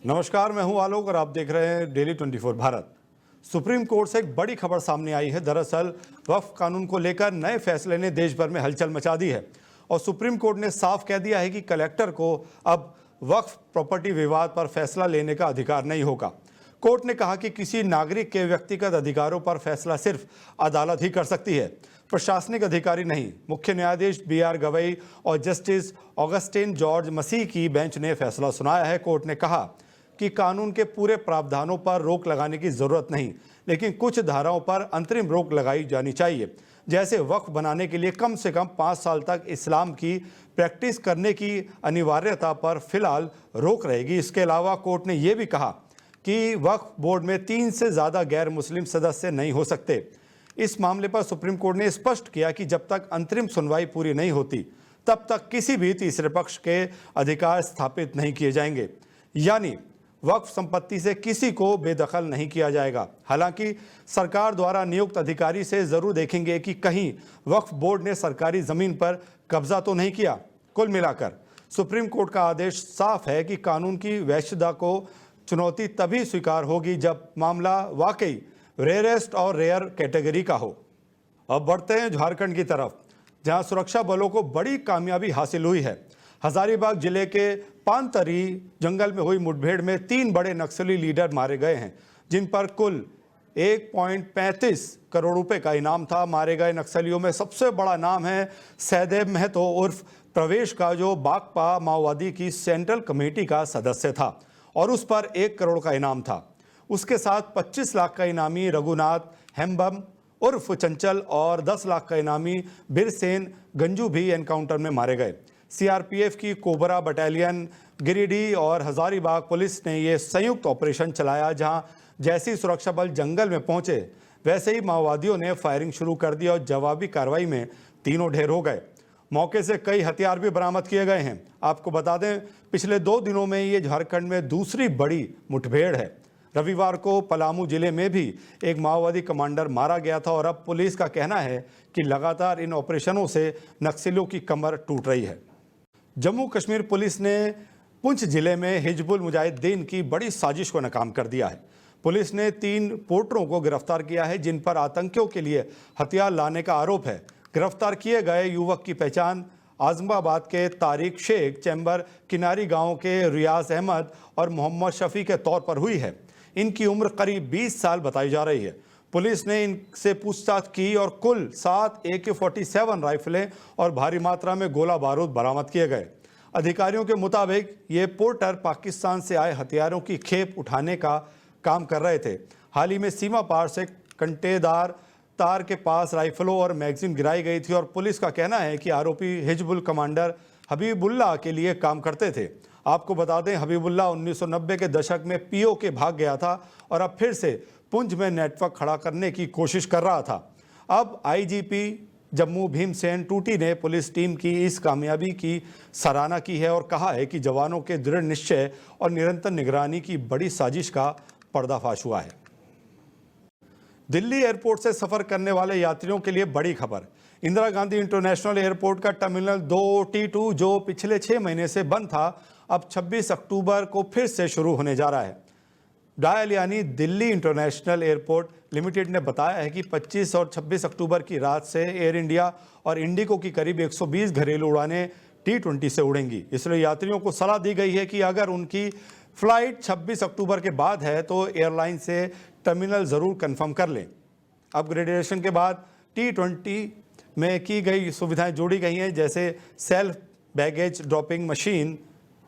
नमस्कार, मैं हूं आलोक और आप देख रहे हैं डेली 24 भारत। सुप्रीम कोर्ट से एक बड़ी खबर सामने आई है। दरअसल वक्फ कानून को लेकर नए फैसले ने देश भर में हलचल मचा दी है और सुप्रीम कोर्ट ने साफ कह दिया है कि कलेक्टर को अब वक्फ प्रॉपर्टी विवाद पर फैसला लेने का अधिकार नहीं होगा। कोर्ट ने कहा कि किसी नागरिक के व्यक्तिगत अधिकारों पर फैसला सिर्फ अदालत ही कर सकती है, प्रशासनिक अधिकारी नहीं। मुख्य न्यायाधीश BR गवई और जस्टिस ऑगस्टिन जॉर्ज मसीह की बेंच ने फैसला सुनाया है। कोर्ट ने कहा कि कानून के पूरे प्रावधानों पर रोक लगाने की जरूरत नहीं, लेकिन कुछ धाराओं पर अंतरिम रोक लगाई जानी चाहिए। जैसे वक्फ बनाने के लिए कम से कम 5 साल तक इस्लाम की प्रैक्टिस करने की अनिवार्यता पर फिलहाल रोक रहेगी। इसके अलावा कोर्ट ने यह भी कहा कि वक्फ बोर्ड में 3 से ज़्यादा गैर मुस्लिम सदस्य नहीं हो सकते। इस मामले पर सुप्रीम कोर्ट ने स्पष्ट किया कि जब तक अंतरिम सुनवाई पूरी नहीं होती तब तक किसी भी तीसरे पक्ष के अधिकार स्थापित नहीं किए जाएंगे, यानी वक्फ संपत्ति से किसी को बेदखल नहीं किया जाएगा। हालांकि सरकार द्वारा नियुक्त अधिकारी से जरूर देखेंगे कि कहीं वक्फ बोर्ड ने सरकारी जमीन पर कब्जा तो नहीं किया। कुल मिलाकर सुप्रीम कोर्ट का आदेश साफ है कि कानून की वैधता को चुनौती तभी स्वीकार होगी जब मामला वाकई रेयरेस्ट और रेयर कैटेगरी का हो। अब बढ़ते हैं झारखंड की तरफ, जहां सुरक्षा बलों को बड़ी कामयाबी हासिल हुई है। हजारीबाग जिले के पानतरी जंगल में हुई मुठभेड़ में 3 बड़े नक्सली लीडर मारे गए हैं, जिन पर कुल 1.35 करोड़ रुपए का इनाम था। मारे गए नक्सलियों में सबसे बड़ा नाम है सहदेव महतो उर्फ प्रवेश का, जो बागपा माओवादी की सेंट्रल कमेटी का सदस्य था और उस पर 1 करोड़ का इनाम था। उसके साथ 25 लाख का इनामी रघुनाथ हेम्बम उर्फ चंचल और 10 लाख का इनामी बिरसेन गंजू भी एनकाउंटर में मारे गए। CRPF की कोबरा बटालियन गिरिडीह और हजारीबाग पुलिस ने यह संयुक्त ऑपरेशन चलाया, जहां जैसे ही सुरक्षा बल जंगल में पहुंचे वैसे ही माओवादियों ने फायरिंग शुरू कर दी और जवाबी कार्रवाई में तीनों ढेर हो गए। मौके से कई हथियार भी बरामद किए गए हैं। आपको बता दें, पिछले 2 दिनों में ये झारखंड में दूसरी बड़ी मुठभेड़ है। रविवार को पलामू जिले में भी एक माओवादी कमांडर मारा गया था और अब पुलिस का कहना है कि लगातार इन ऑपरेशनों से नक्सलियों की कमर टूट रही है। जम्मू कश्मीर पुलिस ने पुंछ जिले में हिजबुल मुजाहिदीन की बड़ी साजिश को नाकाम कर दिया है। पुलिस ने 3 पोर्टरों को गिरफ्तार किया है, जिन पर आतंकियों के लिए हथियार लाने का आरोप है। गिरफ्तार किए गए युवक की पहचान आजमाबाद के तारिक शेख, चैम्बर किनारी गांव के रियाज अहमद और मोहम्मद शफी के तौर पर हुई है। इनकी उम्र करीब 20 साल बताई जा रही है। पुलिस ने इनसे पूछताछ की और कुल 7 AK-47 राइफलें और भारी मात्रा में गोला बारूद बरामद किए गए। अधिकारियों के मुताबिक ये पोर्टर पाकिस्तान से आए हथियारों की खेप उठाने का काम कर रहे थे। हाल ही में सीमा पार से कंटेदार तार के पास राइफलों और मैगजीन गिराई गई थी और पुलिस का कहना है कि आरोपी हिजबुल कमांडर हबीबुल्लाह के लिए काम करते थे। आपको बता दें, हबीबुल्लाह 1990 के दशक में POK भाग गया था और अब फिर से पुंछ में नेटवर्क खड़ा करने की कोशिश कर रहा था। अब IGP जम्मू भीमसेन टूटी ने पुलिस टीम की इस कामयाबी की सराहना की है और कहा है कि जवानों के दृढ़ निश्चय और निरंतर निगरानी की बड़ी साजिश का पर्दाफाश हुआ है। दिल्ली एयरपोर्ट से सफर करने वाले यात्रियों के लिए बड़ी खबर। इंदिरा गांधी इंटरनेशनल एयरपोर्ट का टर्मिनल 2 T2, जो पिछले 6 महीने से बंद था, अब 26 अक्टूबर को फिर से शुरू होने जा रहा है। डायल यानी दिल्ली इंटरनेशनल एयरपोर्ट लिमिटेड ने बताया है कि 25 और 26 अक्टूबर की रात से एयर इंडिया और इंडिगो की करीब 120 घरेलू उड़ानें T20 से उड़ेंगी। इसलिए यात्रियों को सलाह दी गई है कि अगर उनकी फ्लाइट 26 अक्टूबर के बाद है तो एयरलाइन से टर्मिनल ज़रूर कंफर्म कर लें। अपग्रेडेशन के बाद T20 में की गई सुविधाएं जोड़ी गई हैं, जैसे self baggage dropping machine,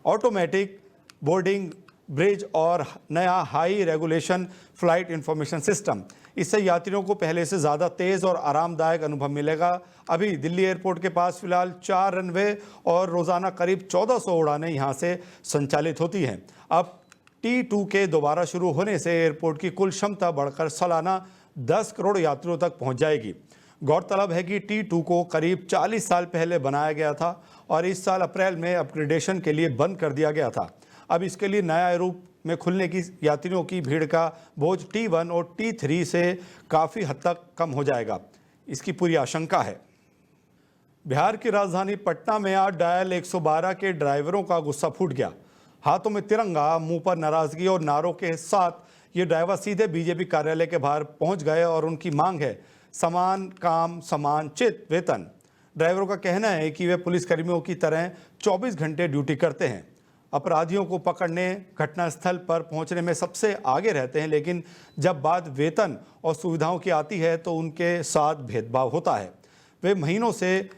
automatic boarding bridge और नया high regulation flight information system. इससे यात्रियों को पहले से ज़्यादा तेज़ और आरामदायक अनुभव मिलेगा। अभी दिल्ली एयरपोर्ट के पास फिलहाल 4 रनवे और रोज़ाना करीब 1400 उड़ानें यहाँ से संचालित होती हैं। अब T2 के दोबारा शुरू होने से एयरपोर्ट की कुल क्षमता बढ़कर सालाना 10 करोड़ यात्रियों तक पहुँच जाएगी। गौरतलब है कि T2 को करीब 40 साल पहले बनाया गया था और इस साल अप्रैल में अपग्रेडेशन के लिए बंद कर दिया गया था। अब इसके लिए नया रूप में खुलने की यात्रियों की भीड़ का बोझ T1 और T3 से काफ़ी हद तक कम हो जाएगा, इसकी पूरी आशंका है। बिहार की राजधानी पटना में आज डायल 112 के ड्राइवरों का गुस्सा फूट गया। हाथों में तिरंगा, मुंह पर नाराजगी और नारों के साथ ये ड्राइवर सीधे बीजेपी कार्यालय के बाहर पहुंच गए और उनकी मांग है समान काम समान चित वेतन। ड्राइवरों का कहना है कि वे पुलिसकर्मियों की तरह 24 घंटे ड्यूटी करते हैं, अपराधियों को पकड़ने घटनास्थल पर पहुंचने में सबसे आगे रहते हैं, लेकिन जब बात वेतन और सुविधाओं की आती है तो उनके साथ भेदभाव होता है। वे महीनों से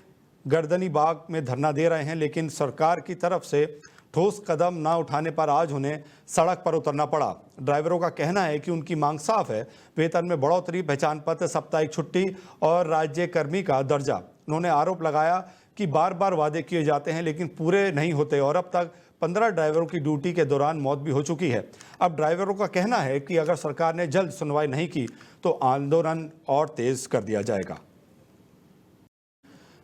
गर्दनी बाग में धरना दे रहे हैं, लेकिन सरकार की तरफ से ठोस कदम न उठाने पर आज उन्हें सड़क पर उतरना पड़ा। ड्राइवरों का कहना है कि उनकी मांग साफ है, वेतन में बढ़ोतरी, पहचान पत्र, साप्ताहिक छुट्टी और राज्य कर्मी का दर्जा। उन्होंने आरोप लगाया कि बार बार वादे किए जाते हैं लेकिन पूरे नहीं होते और अब तक 15 ड्राइवरों की ड्यूटी के दौरान मौत भी हो चुकी है। अब ड्राइवरों का कहना है कि अगर सरकार ने जल्द सुनवाई नहीं की तो आंदोलन और तेज कर दिया जाएगा।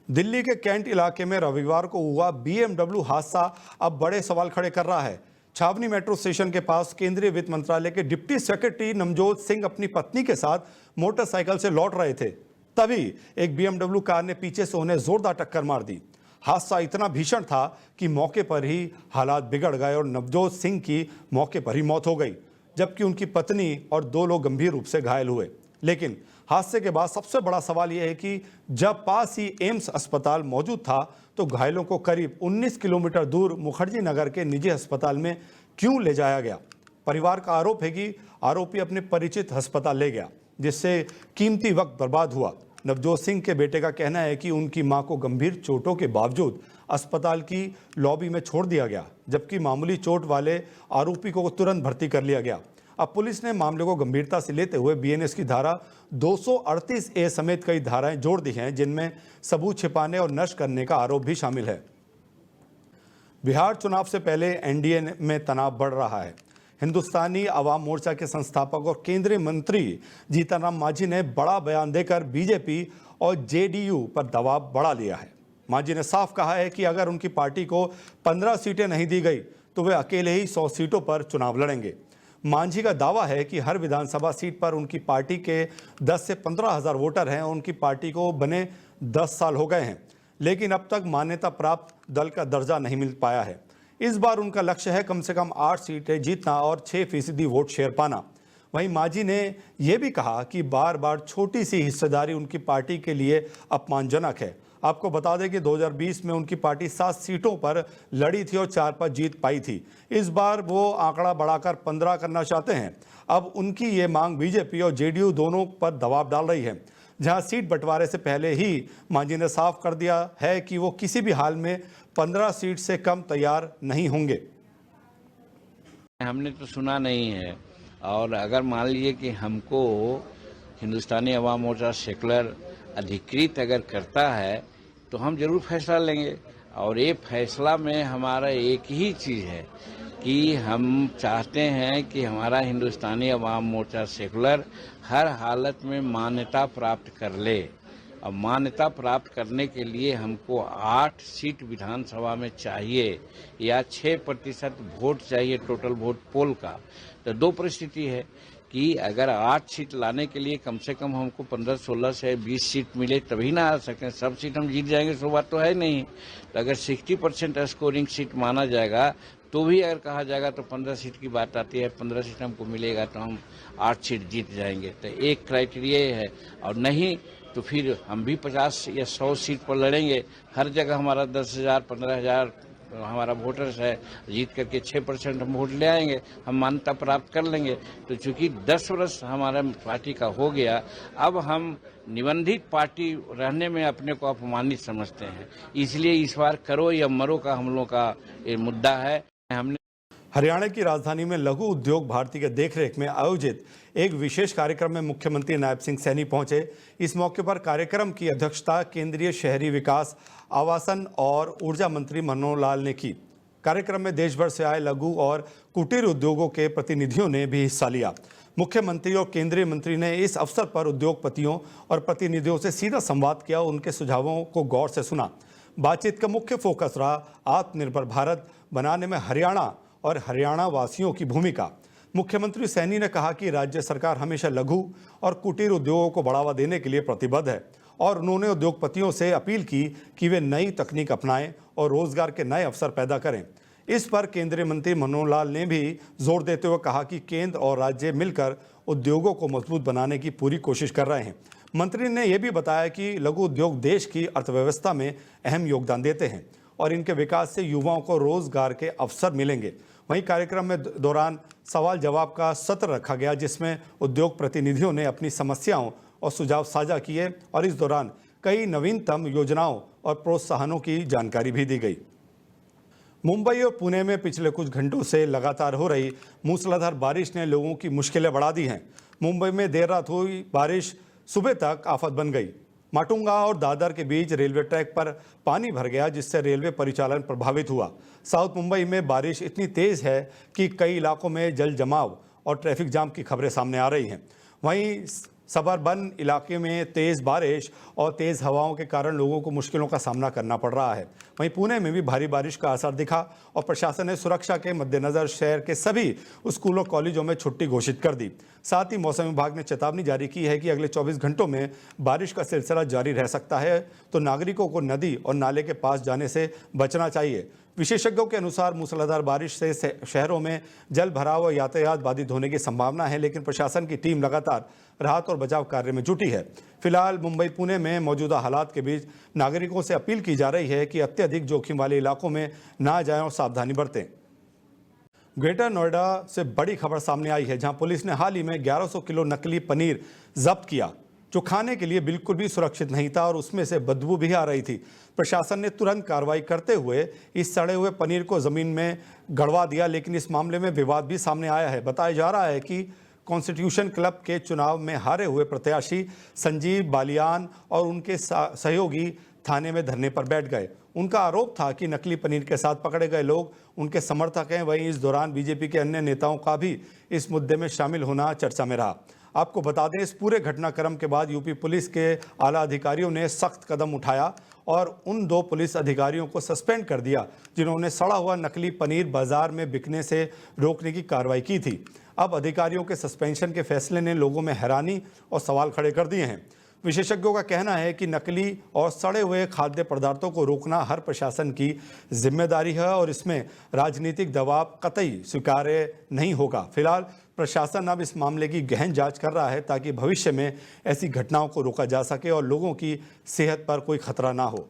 दिल्ली के कैंट इलाके में रविवार को हुआ BMW हादसा अब बड़े सवाल खड़े कर रहा है। छावनी मेट्रो स्टेशन के पास केंद्रीय वित्त मंत्रालय के डिप्टी सेक्रेटरी नवजोत सिंह अपनी पत्नी के साथ मोटरसाइकिल से लौट रहे थे, तभी एक BMW कार ने पीछे से उन्हें जोरदार टक्कर मार दी। हादसा इतना भीषण था कि मौके पर ही हालात बिगड़ गए और नवजोत सिंह की मौके पर ही मौत हो गई, जबकि उनकी पत्नी और 2 लोग गंभीर रूप से घायल हुए। लेकिन हादसे के बाद सबसे बड़ा सवाल यह है कि जब पास ही एम्स अस्पताल मौजूद था तो घायलों को करीब 19 किलोमीटर दूर मुखर्जी नगर के निजी अस्पताल में क्यों ले जाया गया। परिवार का आरोप है कि आरोपी अपने परिचित अस्पताल ले गया, जिससे कीमती वक्त बर्बाद हुआ। नवजोत सिंह के बेटे का कहना है कि उनकी मां को गंभीर चोटों के बावजूद अस्पताल की लॉबी में छोड़ दिया गया, जबकि मामूली चोट वाले आरोपी को तुरंत भर्ती कर लिया गया। अब पुलिस ने मामले को गंभीरता से लेते हुए BNS की धारा 238A समेत कई धाराएं जोड़ दी हैं, जिनमें सबूत छिपाने और नष्ट करने का आरोप भी शामिल है। बिहार चुनाव से पहले NDA में तनाव बढ़ रहा है। हिंदुस्तानी अवाम मोर्चा के संस्थापक और केंद्रीय मंत्री जीतन राम मांझी ने बड़ा बयान देकर बीजेपी और JDU पर दबाव बढ़ा लिया है। मांझी ने साफ कहा है कि अगर उनकी पार्टी को 15 सीटें नहीं दी गई तो वे अकेले ही 100 सीटों पर चुनाव लड़ेंगे। मांझी का दावा है कि हर विधानसभा सीट पर उनकी पार्टी के 10 से 15 हज़ार वोटर हैं। उनकी पार्टी को बने 10 साल हो गए हैं, लेकिन अब तक मान्यता प्राप्त दल का दर्जा नहीं मिल पाया है। इस बार उनका लक्ष्य है कम से कम 8 सीटें जीतना और 6% वोट शेयर पाना। वहीं मांझी ने यह भी कहा कि बार बार छोटी सी हिस्सेदारी उनकी पार्टी के लिए अपमानजनक है। आपको बता दें कि 2020 में उनकी पार्टी 7 सीटों पर लड़ी थी और 4 पर जीत पाई थी। इस बार वो आंकड़ा बढ़ाकर 15 करना चाहते हैं। अब उनकी ये मांग बीजेपी और JDU दोनों पर दबाव डाल रही है। जहां सीट बंटवारे से पहले ही मांझी ने साफ कर दिया है कि वो किसी भी हाल में 15 सीट से कम तैयार नहीं होंगे। हमने तो सुना नहीं है, और अगर मान लीजिए कि हमको हिंदुस्तानी अवाम मोर्चा सेकुलर अधिकृत अगर करता है तो हम जरूर फैसला लेंगे। और ये फैसला में हमारा एक ही चीज़ है कि हम चाहते हैं कि हमारा हिंदुस्तानी अवाम मोर्चा सेकुलर हर हालत में मान्यता प्राप्त कर ले। और मान्यता प्राप्त करने के लिए हमको 8 सीट विधानसभा में चाहिए या 6% वोट चाहिए टोटल वोट पोल का। तो 2 परिस्थिति है कि अगर 8 सीट लाने के लिए कम से कम हमको 15, 16 से 20 सीट मिले तभी ना आ सकें। सब सीट हम जीत जाएंगे सो बात तो है नहीं। तो अगर 60% स्कोरिंग सीट माना जाएगा तो भी अगर कहा जाएगा तो 15 सीट की बात आती है। 15 सीट हमको मिलेगा तो हम 8 सीट जीत जाएंगे। तो एक क्राइटेरिया है, और नहीं तो फिर हम भी 50 या 100 सीट पर लड़ेंगे। हर जगह हमारा 10,000, 15,000 हमारा वोटर्स है, जीत करके 6% हम वोट ले आएंगे, हम मान्यता प्राप्त कर लेंगे। तो चूंकि 10 वर्ष हमारा पार्टी का हो गया, अब हम निबंधित पार्टी रहने में अपने को अपमानित समझते हैं। इसलिए इस बार करो या मरो का हम लोग का ये मुद्दा है। हमने हरियाणा की राजधानी में लघु उद्योग भारती के देखरेख में आयोजित एक विशेष कार्यक्रम में मुख्यमंत्री नायब सिंह सैनी पहुंचे। इस मौके पर कार्यक्रम की अध्यक्षता केंद्रीय शहरी विकास, आवासन और ऊर्जा मंत्री मनोहर लाल ने की। कार्यक्रम में देश भर से आए लघु और कुटीर उद्योगों के प्रतिनिधियों ने भी हिस्सा लिया। मुख्यमंत्री और केंद्रीय मंत्री ने इस अवसर पर उद्योगपतियों और प्रतिनिधियों से सीधा संवाद किया, उनके सुझावों को गौर से सुना। बातचीत का मुख्य फोकस रहा आत्मनिर्भर भारत बनाने में हरियाणा और हरियाणा वासियों की भूमिका। मुख्यमंत्री सैनी ने कहा कि राज्य सरकार हमेशा लघु और कुटीर उद्योगों को बढ़ावा देने के लिए प्रतिबद्ध है, और उन्होंने उद्योगपतियों से अपील की कि वे नई तकनीक अपनाएं और रोजगार के नए अवसर पैदा करें। इस पर केंद्रीय मंत्री मनोहर लाल ने भी जोर देते हुए कहा कि केंद्र और राज्य मिलकर उद्योगों को मजबूत बनाने की पूरी कोशिश कर रहे हैं। मंत्री ने यह भी बताया कि लघु उद्योग देश की अर्थव्यवस्था में अहम योगदान देते हैं और इनके विकास से युवाओं को रोजगार के अवसर मिलेंगे। वहीं कार्यक्रम में दौरान सवाल जवाब का सत्र रखा गया, जिसमें उद्योग प्रतिनिधियों ने अपनी समस्याओं और सुझाव साझा किए और इस दौरान कई नवीनतम योजनाओं और प्रोत्साहनों की जानकारी भी दी गई। मुंबई और पुणे में पिछले कुछ घंटों से लगातार हो रही मूसलाधार बारिश ने लोगों की मुश्किलें बढ़ा दी हैं। मुंबई में देर रात हुई बारिश सुबह तक आफत बन गई। माटुंगा और दादर के बीच रेलवे ट्रैक पर पानी भर गया, जिससे रेलवे परिचालन प्रभावित हुआ। साउथ मुंबई में बारिश इतनी तेज है कि कई इलाकों में जल जमाव और ट्रैफिक जाम की खबरें सामने आ रही हैं। वहीं सबरबन इलाके में तेज बारिश और तेज हवाओं के कारण लोगों को मुश्किलों का सामना करना पड़ रहा है। वहीं पुणे में भी भारी बारिश का असर दिखा और प्रशासन ने सुरक्षा के मद्देनजर शहर के सभी स्कूलों कॉलेजों में छुट्टी घोषित कर दी। साथ ही मौसम विभाग ने चेतावनी जारी की है कि अगले 24 घंटों में बारिश का सिलसिला जारी रह सकता है, तो नागरिकों को नदी और नाले के पास जाने से बचना चाहिए। विशेषज्ञों के अनुसार मूसलाधार बारिश से शहरों में जल भराव और यातायात बाधित होने की संभावना है, लेकिन प्रशासन की टीम लगातार राहत और बचाव कार्य में जुटी है। फिलहाल मुंबई पुणे में मौजूदा हालात के बीच नागरिकों से अपील की जा रही है कि अत्यधिक जोखिम वाले इलाकों में ना जाएं और सावधानी बरतें। ग्रेटर नोएडा से बड़ी खबर सामने आई है, जहां पुलिस ने हाल ही में 1100 किलो नकली पनीर जब्त किया, जो खाने के लिए बिल्कुल भी सुरक्षित नहीं था और उसमें से बदबू भी आ रही थी। प्रशासन ने तुरंत कार्रवाई करते हुए इस सड़े हुए पनीर को जमीन में गड़वा दिया, लेकिन इस मामले में विवाद भी सामने आया है। बताया जा रहा है कि कॉन्स्टिट्यूशन क्लब के चुनाव में हारे हुए प्रत्याशी संजीव बालियान और उनके सहयोगी थाने में धरने पर बैठ गए। उनका आरोप था कि नकली पनीर के साथ पकड़े गए लोग उनके समर्थक हैं। वहीं इस दौरान बीजेपी के अन्य नेताओं का भी इस मुद्दे में शामिल होना चर्चा में रहा। आपको बता दें, इस पूरे घटनाक्रम के बाद यूपी पुलिस के आला अधिकारियों ने सख्त कदम उठाया और उन 2 पुलिस अधिकारियों को सस्पेंड कर दिया, जिन्होंने सड़ा हुआ नकली पनीर बाजार में बिकने से रोकने की कार्रवाई की थी। अब अधिकारियों के सस्पेंशन के फैसले ने लोगों में हैरानी और सवाल खड़े कर दिए हैं। विशेषज्ञों का कहना है कि नकली और सड़े हुए खाद्य पदार्थों को रोकना हर प्रशासन की जिम्मेदारी है और इसमें राजनीतिक दबाव कतई स्वीकार्य नहीं होगा। फिलहाल प्रशासन अब इस मामले की गहन जांच कर रहा है, ताकि भविष्य में ऐसी घटनाओं को रोका जा सके और लोगों की सेहत पर कोई खतरा ना हो।